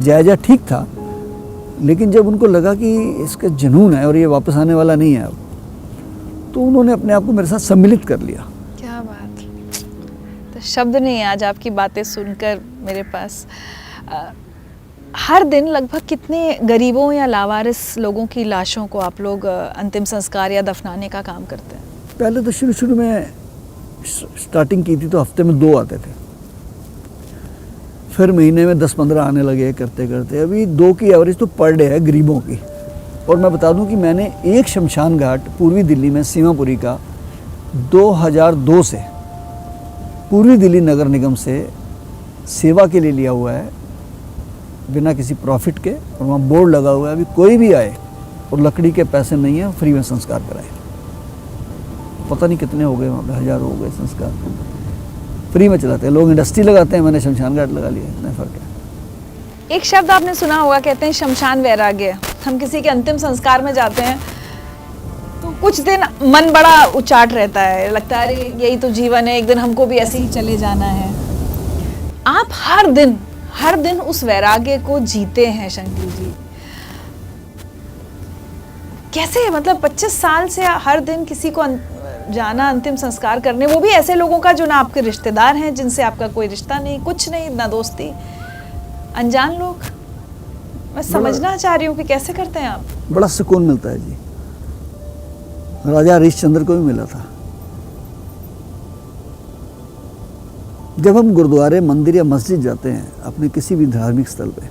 जायजा ठीक था, लेकिन जब उनको लगा कि इसका जुनून है और ये वापस आने वाला नहीं है अब, तो उन्होंने अपने आप को मेरे साथ सम्मिलित कर लिया। क्या बात, तो शब्द नहीं है आज आपकी बातें सुनकर मेरे पास। हर दिन लगभग कितने गरीबों या लावारिस लोगों की लाशों को आप लोग अंतिम संस्कार या दफनाने का काम करते हैं? पहले तो शुरू में स्टार्टिंग की थी तो हफ्ते में 2 आते थे, फिर महीने में 10-15 आने लगे करते करते। अभी 2 की एवरेज तो पर डे है गरीबों की। और मैं बता दूं कि मैंने एक शमशान घाट पूर्वी दिल्ली में सीमापुरी का 2002 से पूर्वी दिल्ली नगर निगम से सेवा के लिए लिया हुआ है, बिना किसी प्रॉफिट के। और वहाँ बोर्ड लगा हुआ है, अभी कोई भी आए और लकड़ी के पैसे नहीं है, फ्री में संस्कार कराए। पता नहीं कितने हो गए वहाँ पे, 1000 हो गए संस्कार फ्री में चलाते हैं। लोग इंडस्ट्री लगाते हैं, मैंने शमशान घाट लगा लिया, इतना फ़र्क है। एक शब्द आपने सुना होगा, कहते हैं शमशान वैराग्य। हम किसी के अंतिम संस्कार में जाते हैं तो कुछ दिन मन बड़ा उचाट रहता है, लगता है अरे यही तो जीवन है, एक दिन हमको भी ऐसे ही चले जाना है। आप हर दिन उस वैराग्य को जीते हैं शंकर जी, कैसे? मतलब 25 साल से हर दिन किसी को जाना, अंतिम संस्कार करने, वो भी ऐसे लोगों का जो ना आपके रिश्तेदार हैं, जिनसे आपका कोई रिश्ता नहीं, कुछ नहीं, ना दोस्ती, अनजान लोग। मैं समझना चाह रही हूँ कि कैसे करते हैं आप। बड़ा सुकून मिलता है जी। राजा हरिश्चंद्र को भी मिला था। जब हम गुरुद्वारे, मंदिर या मस्जिद जाते हैं, अपने किसी भी धार्मिक स्थल पे,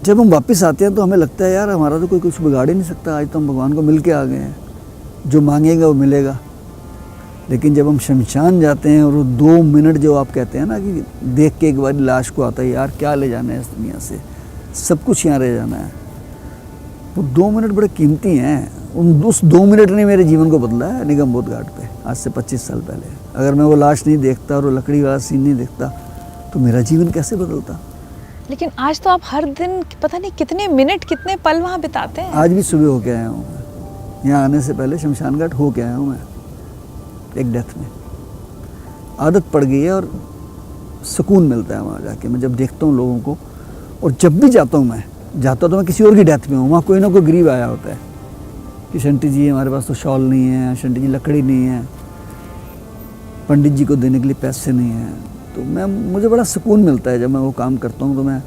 जब हम वापस आते हैं तो हमें लगता है यार हमारा तो कोई कुछ बिगाड़ ही नहीं सकता, आज तो हम भगवान को मिल के आ गए हैं, जो मांगेगा वो मिलेगा। लेकिन जब हम शमशान जाते हैं और वो 2 मिनट जो आप कहते हैं ना कि देख के एक बार लाश को आता है, यार क्या ले जाना है इस दुनिया से, सब कुछ यहाँ रह जाना है, वो 2 मिनट बड़े कीमती हैं। उस 2 मिनट ने मेरे जीवन को बदला है निगम बोध घाट पे, आज से 25 साल पहले। अगर मैं वो लाश नहीं देखता और वो लकड़ी वाला सीन नहीं देखता तो मेरा जीवन कैसे बदलता। लेकिन आज तो आप हर दिन पता नहीं कितने मिनट, कितने पल वहाँ बिताते हैं। आज भी सुबह होके आया हूँ, यहाँ आने से पहले शमशान घाट होके आया हूँ मैं, एक डेथ में। आदत पड़ गई है और सुकून मिलता है वहाँ जाके। मैं जब देखता हूँ लोगों को, और जब भी जाता हूँ मैं किसी और की डेथ में हूँ, वहाँ कोई ना कोई गरीब आया होता है कि शंटी जी हमारे पास तो शॉल नहीं है, शंटी जी लकड़ी नहीं है, पंडित जी को देने के लिए पैसे नहीं हैं। तो मुझे बड़ा सुकून मिलता है जब मैं वो काम करता हूँ। तो मैं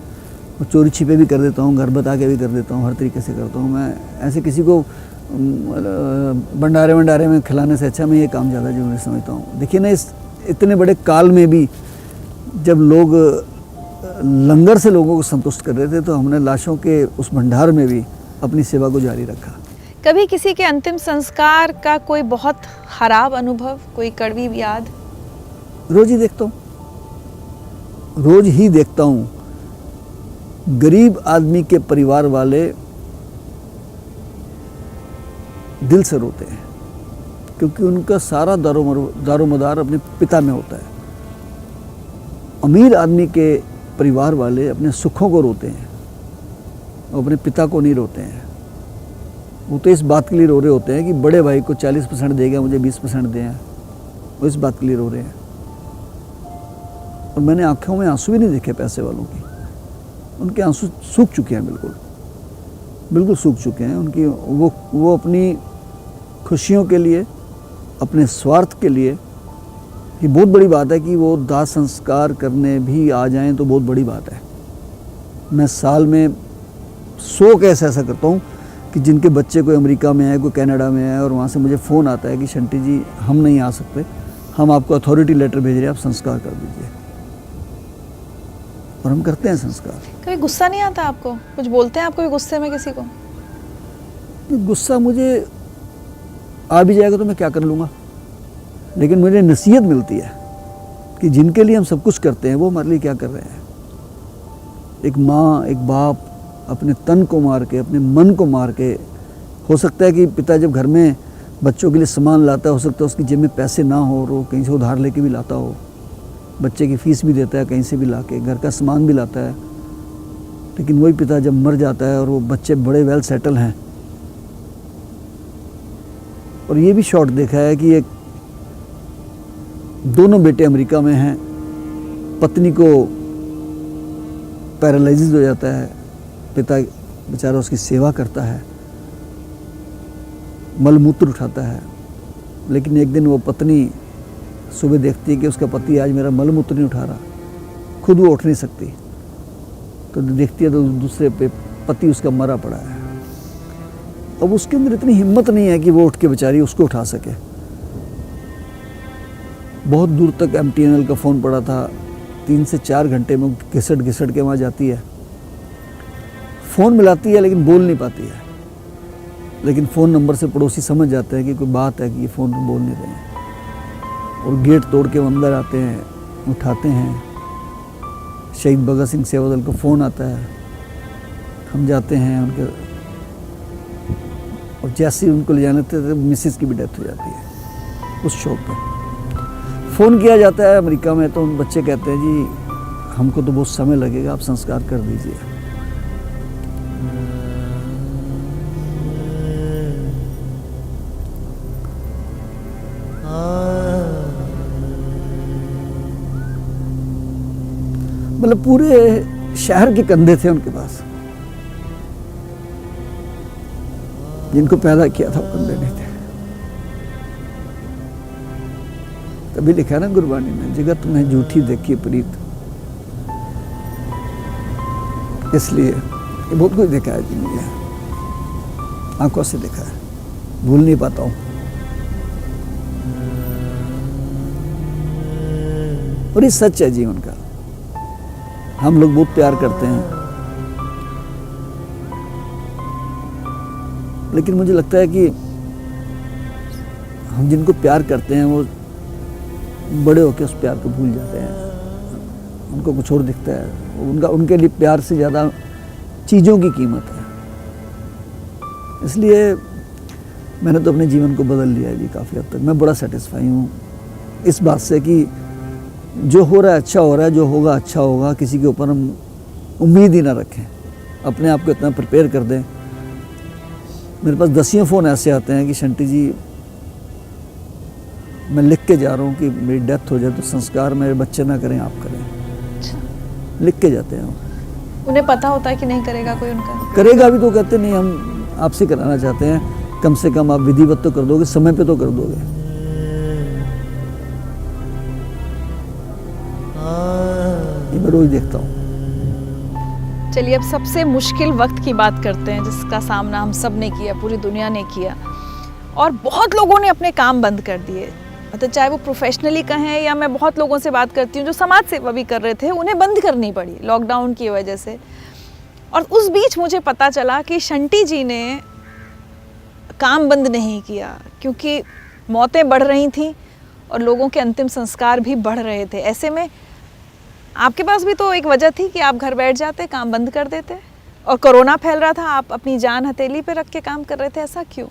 वो चोरी छिपे भी कर देता हूँ, घर बता के भी कर देता हूँ, हर तरीके से करता हूँ। मैं ऐसे किसी को भंडारे में खिलाने से अच्छा मैं ये काम ज़्यादा जरूरी समझता हूँ। देखिए ना, इस इतने बड़े काल में भी जब लोग लंगर से लोगों को संतुष्ट कर रहे थे, तो हमने लाशों के उस भंडार में भी अपनी सेवा को जारी रखा। कभी किसी के अंतिम संस्कार का कोई बहुत खराब अनुभव, कोई कड़वी याद? रोज ही देखता हूँ गरीब आदमी के परिवार वाले दिल से रोते हैं, क्योंकि उनका सारा दारोमदार अपने पिता में होता है। अमीर आदमी के परिवार वाले अपने सुखों को रोते हैं, वो अपने पिता को नहीं रोते हैं। वो तो इस बात के लिए रो रहे होते हैं कि बड़े भाई को 40% देगा, मुझे 20% दें, वो इस बात के लिए रो रहे हैं। और मैंने आंखों में आंसू भी नहीं देखे पैसे वालों की, उनके आंसू सूख चुके हैं, बिल्कुल सूख चुके हैं। उनकी वो अपनी खुशियों के लिए, अपने स्वार्थ के लिए, ये बहुत बड़ी बात है कि वो दाह संस्कार करने भी आ जाएं तो बहुत बड़ी बात है। मैं साल में 100 केस ऐसा करता हूँ कि जिनके बच्चे कोई अमेरिका में है, कोई कनाडा में है, और वहाँ से मुझे फ़ोन आता है कि शंटी जी हम नहीं आ सकते, हम आपको अथॉरिटी लेटर भेज रहे हैं, आप संस्कार कर दीजिए। और हम करते हैं संस्कार। कभी गुस्सा नहीं आता आपको? कुछ बोलते हैं आप कभी गुस्से में किसी को? गुस्सा मुझे आ भी जाएगा तो मैं क्या कर लूँगा, लेकिन मुझे नसीहत मिलती है कि जिनके लिए हम सब कुछ करते हैं वो हमारे लिए क्या कर रहे हैं। एक माँ, एक बाप अपने तन को मार के, अपने मन को मार के, हो सकता है कि पिता जब घर में बच्चों के लिए सामान लाता है, हो सकता है उसकी जेब में पैसे ना हो और वो कहीं से उधार लेके भी लाता हो, बच्चे की फीस भी देता है कहीं से भी लाके, घर का सामान भी लाता है। लेकिन वही पिता जब मर जाता है और वो बच्चे बड़े वेल सेटल हैं, और ये भी शॉट देखा है कि एक दोनों बेटे अमेरिका में हैं, पत्नी को पैरालिसिस हो जाता है। पिता बेचारा उसकी सेवा करता है, मलमूत्र उठाता है, लेकिन एक दिन वो पत्नी सुबह देखती है कि उसका पति आज मेरा मलमूत्र नहीं उठा रहा, खुद वो उठ नहीं सकती, तो देखती है तो दूसरे पे पति उसका मरा पड़ा है। अब उसके अंदर इतनी हिम्मत नहीं है कि वो उठ के बेचारी उसको उठा सके। बहुत दूर तक MTNL का फ़ोन पड़ा था, 3 से 4 घंटे में घिसट घिसट के वहाँ जाती है, फ़ोन मिलाती है लेकिन बोल नहीं पाती है। लेकिन फ़ोन नंबर से पड़ोसी समझ जाते हैं कि कोई बात है कि ये फ़ोन बोल नहीं रहे हैं, और गेट तोड़ के वो अंदर आते हैं, उठाते हैं। शहीद भगत सिंह सेवा दल का फ़ोन आता है, हम जाते हैं उनके, और जैसे ही उनको ले जाने थे मिसिस की भी डेथ हो जाती है उस शौक पे। फ़ोन किया जाता है अमेरिका में, तो उन बच्चे कहते हैं जी हमको तो बहुत समय लगेगा, आप संस्कार कर दीजिए। मतलब पूरे शहर के कंधे थे उनके पास, जिनको पैदा किया था वो कंधे नहीं थे। तभी लिखा ना गुरबानी में, जगत में झूठी देखी प्रीत। इसलिए ये बहुत कुछ देखा है जी मुझे, आंखों से देखा है, भूल नहीं पाता हूँ। और ये सच है जीवन का। हम लोग बहुत प्यार करते हैं, लेकिन मुझे लगता है कि हम जिनको प्यार करते हैं वो बड़े होकर उस प्यार को भूल जाते हैं। उनको कुछ और दिखता है, उनके लिए प्यार से ज़्यादा चीज़ों की कीमत है। इसलिए मैंने तो अपने जीवन को बदल लिया है जी काफ़ी हद तक। मैं बड़ा सेटिस्फाई हूँ इस बात से कि जो हो रहा है अच्छा हो रहा है, जो होगा अच्छा होगा। किसी के ऊपर हम उम्मीद ही ना रखें, अपने आप को इतना प्रिपेयर कर दें। मेरे पास 10 फ़ोन ऐसे आते हैं कि शंटी जी मैं लिख के जा रहा हूँ कि मेरी डेथ हो जाए तो संस्कार मेरे बच्चे ना करें, आप करें। अच्छा। लिख के जाते हैं। उन्हें पता होता है कि नहीं करेगा कोई उनका? करेगा भी तो कहते नहीं, हम आपसे कराना चाहते हैं, कम से कम आप विधिवत तो कर दोगे, समय पे तो कर दोगे। ये मैं रोज देखता हूँ। चलिए अब सबसे मुश्किल वक्त की बात करते हैं, जिसका सामना हम सब ने किया, पूरी दुनिया ने किया, और बहुत लोगों ने अपने काम बंद कर दिए। मतलब चाहे वो प्रोफेशनली कहें या मैं बहुत लोगों से बात करती हूँ जो समाज सेवा भी कर रहे थे, उन्हें बंद करनी पड़ी लॉकडाउन की वजह से। और उस बीच मुझे पता चला कि शंटी जी ने काम बंद नहीं किया, क्योंकि मौतें बढ़ रही थीं और लोगों के अंतिम संस्कार भी बढ़ रहे थे। ऐसे में आपके पास भी तो एक वजह थी कि आप घर बैठ जाते, काम बंद कर देते, और कोरोना फैल रहा था, आप अपनी जान हथेली पे रख के काम कर रहे थे। ऐसा क्यों?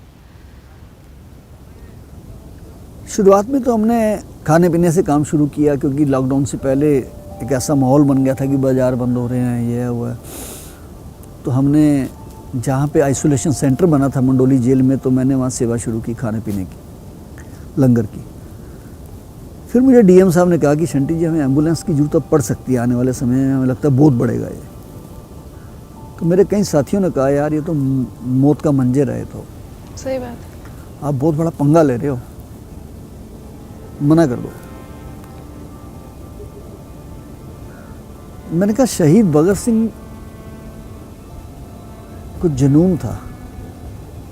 शुरुआत में तो हमने खाने पीने से काम शुरू किया, क्योंकि लॉकडाउन से पहले एक ऐसा माहौल बन गया था कि बाज़ार बंद हो रहे हैं, ये हुआ है। तो हमने जहाँ पे आइसोलेशन सेंटर बना था मंडोली जेल में, तो मैंने वहाँ सेवा शुरू की खाने पीने की, लंगर की। फिर मुझे डीएम साहब ने कहा कि शंटी जी हमें एम्बुलेंस की जरूरत पड़ सकती है आने वाले समय में, हमें लगता है बहुत बढ़ेगा ये। तो मेरे कई साथियों ने कहा यार ये तो मौत का मंजर है, तो सही बात है, आप बहुत बड़ा पंगा ले रहे हो, मना कर दो। मैंने कहा शहीद भगत सिंह को जुनून था,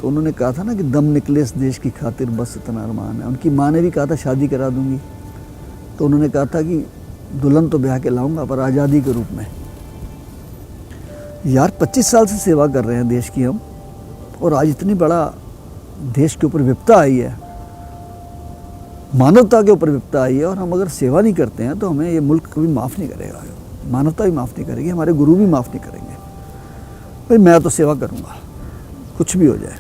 तो उन्होंने कहा था ना कि दम निकले इस देश की खातिर बस इतना अरमान है। उनकी माँ ने भी कहा था शादी करा दूंगी, तो उन्होंने कहा था कि दुल्हन तो ब्याह के लाऊंगा पर आज़ादी के रूप में। यार 25 साल से सेवा कर रहे हैं देश की हम, और आज इतनी बड़ा देश के ऊपर विपदा आई है, मानवता के ऊपर विपदा आई है, और हम अगर सेवा नहीं करते हैं तो हमें ये मुल्क कभी माफ़ नहीं करेगा, मानवता भी माफ़ नहीं करेगी, हमारे गुरु भी माफ़ नहीं करेंगे। भाई मैं तो सेवा करूँगा कुछ भी हो जाए।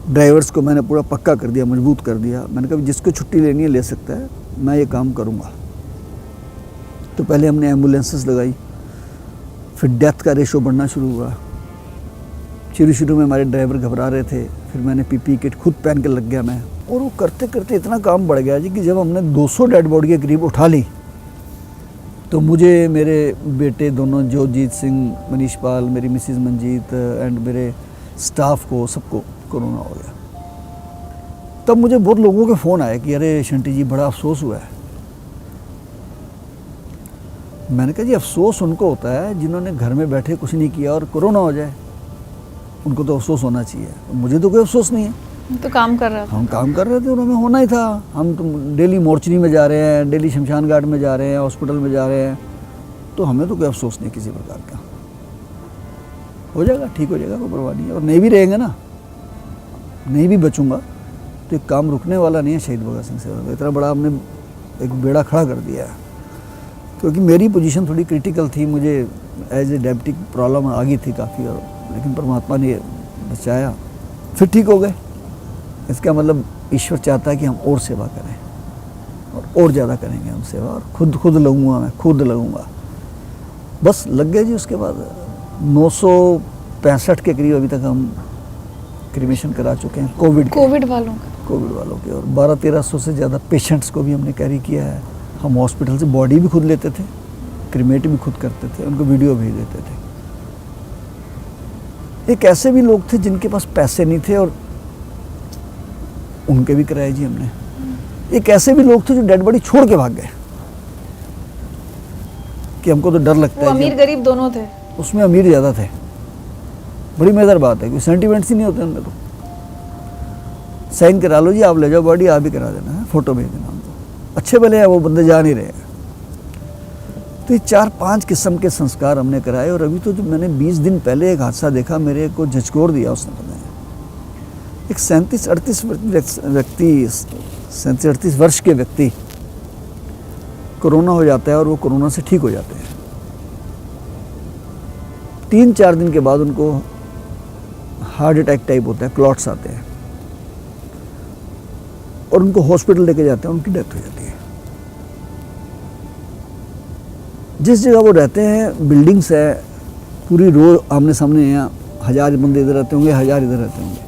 ड्राइवर्स को मैंने पूरा पक्का कर दिया, मजबूत कर दिया। मैंने कहा जिसको छुट्टी लेनी है ले सकता है, मैं ये काम करूँगा। तो पहले हमने एम्बुलेंसेस लगाई, फिर डेथ का रेशो बढ़ना शुरू हुआ। शुरू में हमारे ड्राइवर घबरा रहे थे, फिर मैंने पीपी किट खुद पहन के लग गया मैं, और वो करते करते इतना काम बढ़ गया जी कि जब हमने 200 डेड बॉडी के करीब उठा ली, तो तो मुझे मेरे बेटे दोनों जोजीत सिंह, मनीष पाल, मेरी मिसिज़ मंजीत एंड मेरे स्टाफ को सबको कोरोना हो गया। तब मुझे बहुत लोगों के फ़ोन आए कि अरे शंटी जी बड़ा अफसोस हुआ है। मैंने कहा जी अफसोस उनको होता है जिन्होंने घर में बैठे कुछ नहीं किया और कोरोना हो जाए, उनको तो अफसोस होना चाहिए। मुझे तो कोई अफसोस नहीं है, तो काम कर रहा था। हम काम कर रहे थे और हमें होना ही था। हम तो डेली मोर्चरी में जा रहे हैं, डेली शमशान घाट में जा रहे हैं, हॉस्पिटल में जा रहे हैं, तो हमें तो कोई अफसोस नहीं किसी प्रकार का। हो जाएगा, ठीक हो जाएगा, कोई परवाह नहीं है। और नहीं भी रहेंगे ना, नहीं भी बचूंगा तो एक काम रुकने वाला नहीं है शहीद भगत सिंह सेवा का। इतना बड़ा हमने एक बेड़ा खड़ा कर दिया है, क्योंकि मेरी पोजीशन थोड़ी क्रिटिकल थी, मुझे एज ए डायबिटिक प्रॉब्लम आ गई थी काफ़ी, और लेकिन परमात्मा ने बचाया, फिर ठीक हो गए। इसका मतलब ईश्वर चाहता है कि हम और सेवा करें और ज़्यादा करेंगे हम सेवा, और खुद लगूंगा, मैं खुद लगूंगा। बस लग गए जी। उसके बाद 965 के करीब अभी तक हम क्रीमेशन करा चुके हैं कोविड वालों के, और 1200-1300 से ज़्यादा पेशेंट्स को भी हमने कैरी किया है। हम हॉस्पिटल से बॉडी भी खुद लेते थे, क्रीमेट भी खुद करते थे, उनको वीडियो भेज देते थे। एक ऐसे भी लोग थे जिनके पास पैसे नहीं थे और उनके भी कराए जी हमने। एक ऐसे भी लोग थे जो डेड बॉडी छोड़ के भाग गए कि हमको तो डर लगता वो है। अमीर गरीब दोनों थे, उसमें अमीर ज़्यादा थे। बड़ी मज़ेदार बात है, कोई सेंटिमेंट्स ही नहीं होते उनमें। तो साइन करा लो जी, आप ले जाओ बॉडी, आप ही करा देना है, फ़ोटो भेज देना हमको। अच्छे भले हैं वो बंदे, जा नहीं रहे हैं। तो ये 4-5 किस्म के संस्कार हमने कराए। और अभी तो जो मैंने 20 दिन पहले एक हादसा देखा, मेरे को झचकोर दिया उसने। पता है, एक 37-38 वर्ष के व्यक्ति कोरोना हो जाता है और वो कोरोना से ठीक हो जाते हैं। 3-4 दिन के बाद उनको हार्ट अटैक टाइप होता है, क्लॉट्स आते हैं, और उनको हॉस्पिटल लेके जाते हैं, उनकी डेथ हो जाती है। जिस जगह वो रहते हैं बिल्डिंग्स है, पूरी रो आमने सामने हैं, 1000 बंदे इधर रहते होंगे, 1000 इधर रहते होंगे।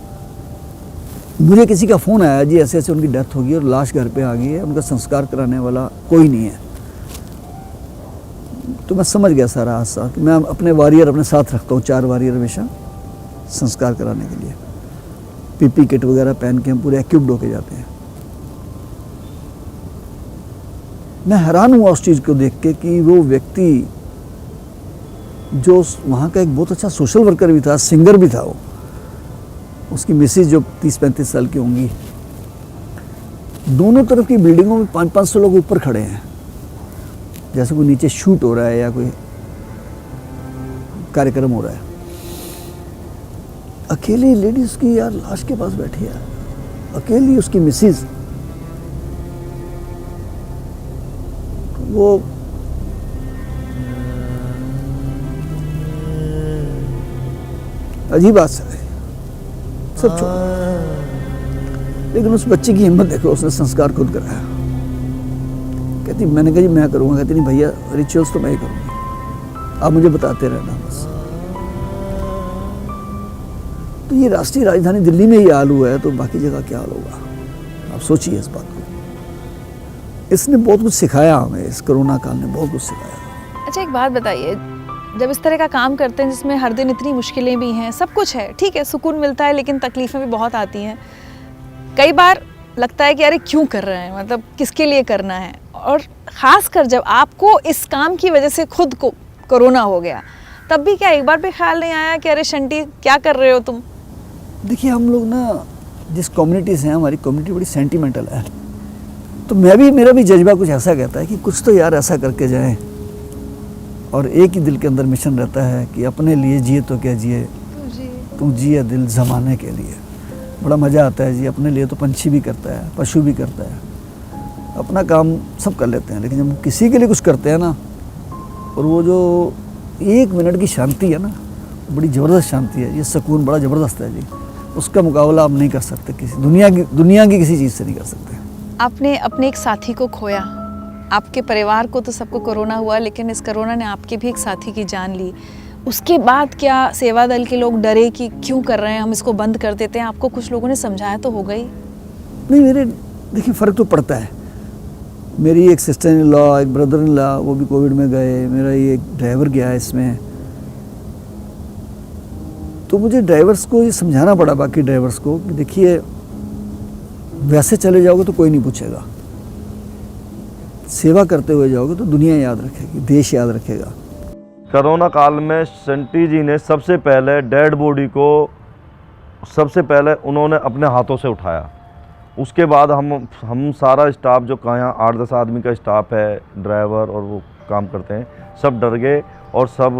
मुझे किसी का फ़ोन आया जी ऐसे ऐसे उनकी डेथ होगी और लाश घर पे आ गई है, उनका संस्कार कराने वाला कोई नहीं है। तो मैं समझ गया सारा हादसा कि मैं अपने वॉरियर अपने साथ रखता हूँ, 4 वॉरियर हमेशा संस्कार कराने के लिए। पीपी किट वगैरह पहन के हम पूरे एक्यूप्ड होके जाते हैं। मैं हैरान हुआ उस चीज़ को देख के कि वो व्यक्ति जो वहाँ का एक बहुत अच्छा सोशल वर्कर भी था, सिंगर भी था, वो उसकी मिसेज जो 30-35 साल की होंगी, दोनों तरफ की बिल्डिंगों में 500-500 लोग ऊपर खड़े हैं, जैसे कोई नीचे शूट हो रहा है या कोई कार्यक्रम हो रहा है। अकेली लेडी उसकी यार लाश के पास बैठी है, अकेली उसकी मिसेज। वो अजीब बात है, सब छोड़। लेकिन उस बच्ची की हिम्मत देखो, उसने संस्कार खुद कराया। कहती मैंने कहा जी मैं करूँगा। कहती नहीं भैया, रिचुअल्स तो मैं ही करूँगी, आप मुझे बताते रहना बस। तो ये राष्ट्रीय राजधानी दिल्ली में ही हाल हुआ है, तो बाकी जगह क्या हाल होगा, आप सोचिए इस बात को। इसने बहुत कुछ सिखाया हमें, इस कोरोना काल ने बहुत कुछ सिखाया। अच्छा एक बात बताइए, जब इस तरह का काम करते हैं जिसमें हर दिन इतनी मुश्किलें भी हैं, सब कुछ है, ठीक है, सुकून मिलता है, लेकिन तकलीफ़ें भी बहुत आती हैं। कई बार लगता है कि अरे क्यों कर रहे हैं, मतलब किसके लिए करना है। और ख़ासकर जब आपको इस काम की वजह से खुद को कोरोना हो गया, तब भी क्या एक बार भी ख्याल नहीं आया कि अरे शंटी क्या कर रहे हो तुम? देखिए हम लोग ना जिस कम्युनिटी से हैं, हमारी कम्युनिटी बड़ी सेंटिमेंटल है, तो मेरा भी जज्बा कुछ ऐसा कहता है कि कुछ तो यार ऐसा करके जाएं। और एक ही दिल के अंदर मिशन रहता है कि अपने लिए जिए तो क्या जिए, तू जिए दिल ज़माने के लिए। बड़ा मज़ा आता है जी, अपने लिए तो पंछी भी करता है, पशु भी करता है, अपना काम सब कर लेते हैं, लेकिन जब किसी के लिए कुछ करते हैं ना, और वो जो 1 मिनट की शांति है ना, बड़ी ज़बरदस्त शांति है, ये सुकून बड़ा ज़बरदस्त है जी। उसका मुकाबला आप नहीं कर सकते, किसी दुनिया की किसी चीज़ से नहीं कर सकते। आपने अपने एक साथी को खोया, आपके परिवार को तो सबको कोरोना हुआ, लेकिन इस कोरोना ने आपके भी एक साथी की जान ली। उसके बाद क्या सेवा दल के लोग डरे कि क्यों कर रहे हैं, हम इसको बंद कर देते हैं? आपको कुछ लोगों ने समझाया तो होगा ही? नहीं, मेरे देखिए फ़र्क तो पड़ता है। मेरी एक सिस्टर इन लॉ, एक ब्रदर इन लॉ, वो भी कोविड में गए, मेरा ये एक ड्राइवर गया है इसमें। तो मुझे ड्राइवर्स को ये समझाना पड़ा, बाकी ड्राइवर्स को, कि देखिए वैसे चले जाओगे तो कोई नहीं पूछेगा, सेवा करते हुए जाओगे तो दुनिया याद रखेगी, देश याद रखेगा। कोरोना काल में शंटी जी ने सबसे पहले डेड बॉडी को सबसे पहले उन्होंने अपने हाथों से उठाया। उसके बाद हम सारा स्टाफ जो यहाँ 8-10 आदमी का स्टाफ है, ड्राइवर और वो काम करते हैं, सब डर गए और सब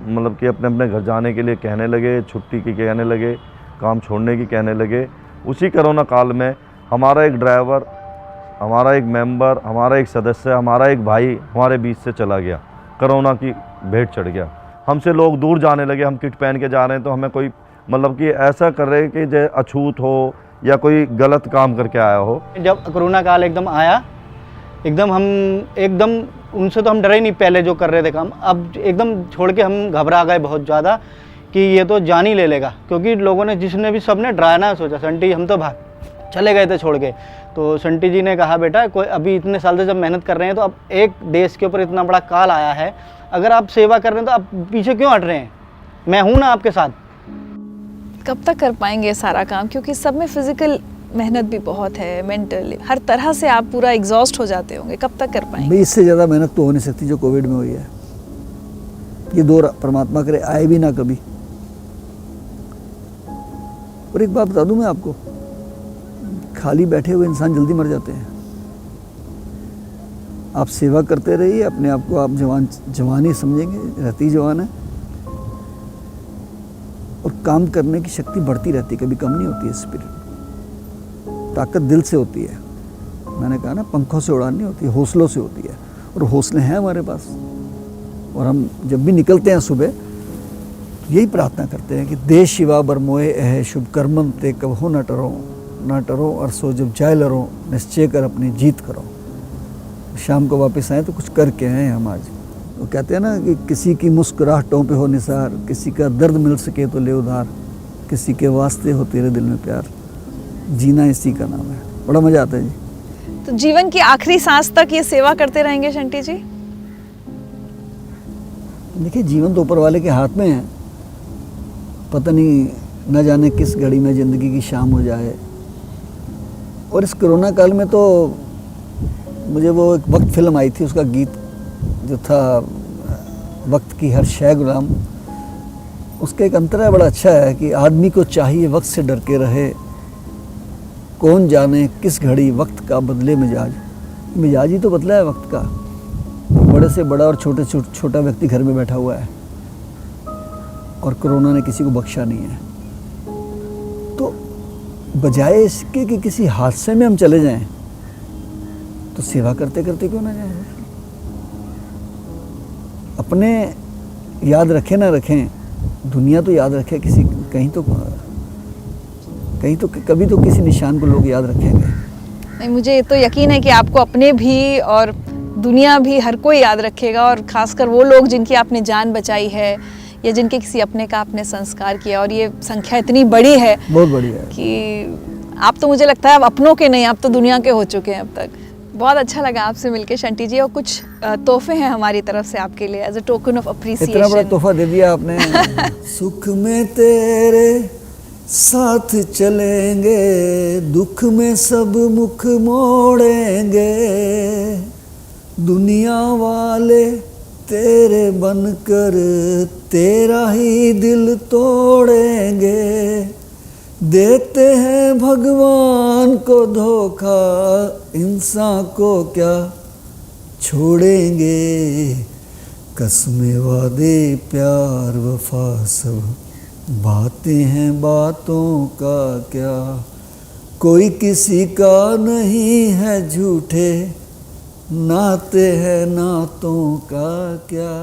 मतलब कि अपने अपने घर जाने के लिए कहने लगे, छुट्टी की कहने लगे, काम छोड़ने की कहने लगे। उसी कोरोना काल में हमारा एक ड्राइवर, हमारा एक मेंबर, हमारा एक सदस्य, हमारा एक भाई हमारे बीच से चला गया, कोरोना की भेंट चढ़ गया। हमसे लोग दूर जाने लगे, हम किट पहन के जा रहे हैं तो हमें कोई मतलब कि ऐसा कर रहे कि जो अछूत हो या कोई गलत काम करके आया हो। जब कोरोना काल एकदम आया, एकदम हम उनसे तो हम डरे ही नहीं पहले जो कर रहे थे काम, अब एकदम छोड़ के हम घबरा गए बहुत ज़्यादा कि ये तो जान ही ले लेगा, क्योंकि लोगों ने जिसने भी सबने डराना सोचा। संटी हम तो भाग चले गए थे छोड़ के, तो संटी जी ने कहा बेटा कोई अभी इतने साल से जब मेहनत कर रहे हैं तो अब एक देश के ऊपर इतना बड़ा काल आया है, अगर आप सेवा कर रहे हैं तो आप पीछे क्यों हट रहे हैं, मैं हूँ ना आपके साथ। कब तक कर पाएंगे सारा काम, क्योंकि सब में फिजिकल मेहनत भी बहुत है, मेंटल, हर तरह से आप पूरा एग्जॉस्ट हो जाते होंगे, कब तक कर पाएंगे? भाई इससे ज़्यादा मेहनत तो हो नहीं सकती जो कोविड में हुई है। ये दौर परमात्मा करे आए भी ना कभी। और एक बात बता दूं मैं आपको, खाली बैठे हुए इंसान जल्दी मर जाते हैं। आप सेवा करते रहिए, अपने आप को आप जवान ही समझेंगे, रहती जवान है, और काम करने की शक्ति बढ़ती रहती है, कभी कम नहीं होती है। स्पिरिट, ताकत दिल से होती है। मैंने कहा ना, पंखों से उड़ान नहीं होती, हौसलों से होती है, और हौसले हैं हमारे पास। और हम जब भी निकलते हैं सुबह यही प्रार्थना करते हैं कि देश शिवा बरमोए है शुभ कर्मन ते कबहो न टरो और सो जब जाए लरो, निश्चय कर अपनी जीत करो। शाम को वापस आए तो कुछ करके आए हम आज। वो कहते हैं ना कि किसी की मुस्कुराहटों पे हो निसार, किसी का दर्द मिल सके तो ले उधार, किसी के वास्ते हो तेरे दिल में प्यार, जीना इसी का नाम है। बड़ा मजा आता है जी। तो जीवन की आखिरी सांस तक ये सेवा करते रहेंगे शंटी जी? देखिए, जीवन तो ऊपर वाले के हाथ में है, पता नहीं न जाने किस घड़ी में ज़िंदगी की शाम हो जाए। और इस कोरोना काल में तो मुझे वो एक वक्त फिल्म आई थी, उसका गीत जो था, वक्त की हर शय गुलाम, उसका एक अंतरा बड़ा अच्छा है कि आदमी को चाहिए वक्त से डर के रहे, कौन जाने किस घड़ी वक्त का बदले मिजाज। मिजाज ही तो बदला है वक्त का। बड़े से बड़ा और छोटे से छोटा व्यक्ति घर में बैठा हुआ है, और कोरोना ने किसी को बख्शा नहीं है। तो बजाय इसके कि किसी हादसे में हम चले जाएं, तो सेवा करते करते क्यों ना जाएं। अपने याद रखें ना रखें, दुनिया तो याद रखे, किसी कहीं तो कभी तो किसी निशान को लोग याद रखेंगे। नहीं, मुझे ये तो यकीन है कि आपको अपने भी और दुनिया भी हर कोई याद रखेगा, और खासकर वो लोग जिनकी आपने जान बचाई है या जिनके किसी अपने का आपने संस्कार किया। और ये संख्या इतनी बड़ी है, बहुत बड़ी है, कि आप तो मुझे लगता है अब अपनों के नहीं, आप तो दुनिया के हो चुके हैं अब तक। बहुत अच्छा लगा आपसे मिलके शंटी जी, और कुछ तोहफे हैं हमारी तरफ से आपके लिए as a token of appreciation. इतना बड़ा तोहफा दे दिया आपने। सुख में तेरे साथ चलेंगे, दुख में सब मुख मोड़ेंगे, दुनिया वाले तेरे बनकर तेरा ही दिल तोड़ेंगे, देते हैं भगवान को धोखा, इंसान को क्या छोड़ेंगे, कसमें वादे प्यार वफा सब बातें हैं बातों का क्या, कोई किसी का नहीं है झूठे, नाते हैं नातों का क्या।